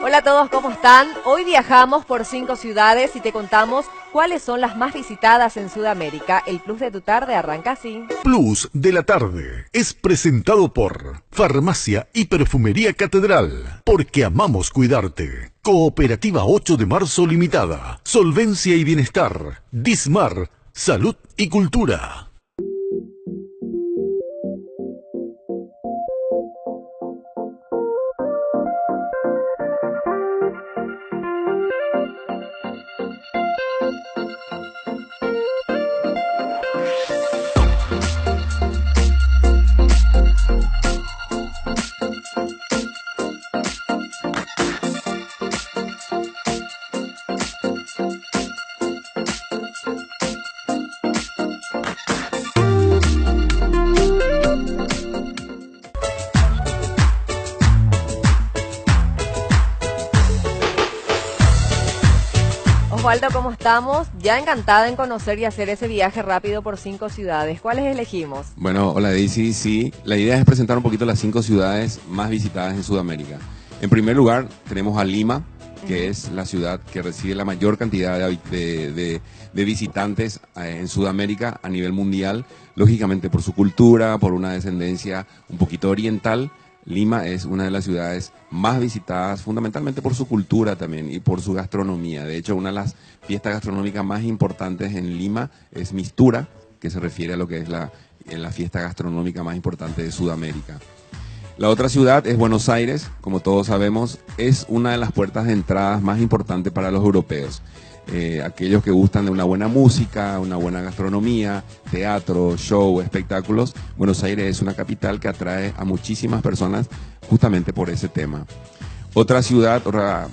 Hola a todos, ¿cómo están? Hoy viajamos por 5 ciudades y te contamos cuáles son las más visitadas en Sudamérica. El Plus de tu tarde arranca así. Plus de la tarde es presentado por Farmacia y Perfumería Catedral, porque amamos cuidarte. Cooperativa 8 de Marzo Limitada, Solvencia y Bienestar, Dismar, Salud y Cultura. Osvaldo, ¿cómo estamos? Ya encantada en conocer y hacer ese viaje rápido por 5 ciudades. ¿Cuáles elegimos? Bueno, hola Daisy, sí, la idea es presentar un poquito las 5 ciudades más visitadas en Sudamérica. En primer lugar, tenemos a Lima, que es la ciudad que recibe la mayor cantidad de visitantes en Sudamérica a nivel mundial, lógicamente por su cultura, por una descendencia un poquito oriental. Lima es una de las ciudades más visitadas, fundamentalmente por su cultura también y por su gastronomía. De hecho, una de las fiestas gastronómicas más importantes en Lima es Mistura, que se refiere a lo que es la fiesta gastronómica más importante de Sudamérica. La otra ciudad es Buenos Aires, como todos sabemos, es una de las puertas de entrada más importantes para los europeos. Aquellos que gustan de una buena música, una buena gastronomía, teatro, show, espectáculos, Buenos Aires es una capital que atrae a muchísimas personas justamente por ese tema. Otra ciudad,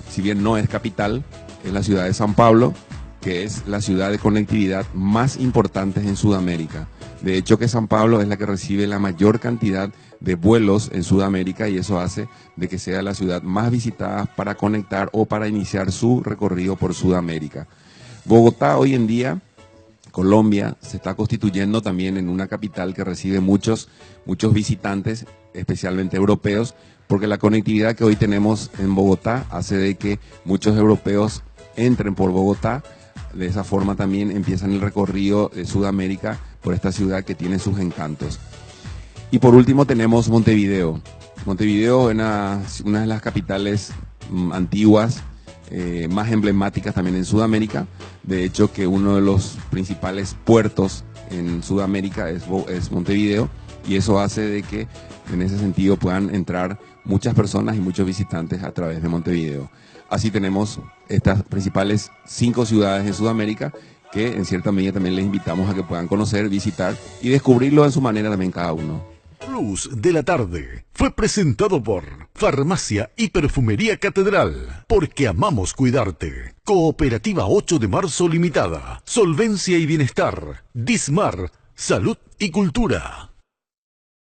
si bien no es capital, es la ciudad de San Pablo, que es la ciudad de conectividad más importante en Sudamérica. De hecho, que San Pablo es la que recibe la mayor cantidad de vuelos en Sudamérica y eso hace de que sea la ciudad más visitada para conectar o para iniciar su recorrido por Sudamérica. Bogotá hoy en día, Colombia, se está constituyendo también en una capital que recibe muchos visitantes, especialmente europeos, porque la conectividad que hoy tenemos en Bogotá hace de que muchos europeos entren por Bogotá. De esa forma también empiezan el recorrido de Sudamérica por esta ciudad que tiene sus encantos. Y por último tenemos Montevideo. Montevideo es una de las capitales antiguas, más emblemáticas también en Sudamérica. De hecho, que uno de los principales puertos en Sudamérica es Montevideo, y eso hace de que en ese sentido puedan entrar muchas personas y muchos visitantes a través de Montevideo. Así tenemos estas principales 5 ciudades en Sudamérica que en cierta medida también les invitamos a que puedan conocer, visitar y descubrirlo en su manera también cada uno. Plus de la tarde fue presentado por Farmacia y Perfumería Catedral, porque amamos cuidarte. Cooperativa 8 de Marzo Limitada, Solvencia y Bienestar, Dismar, Salud y Cultura.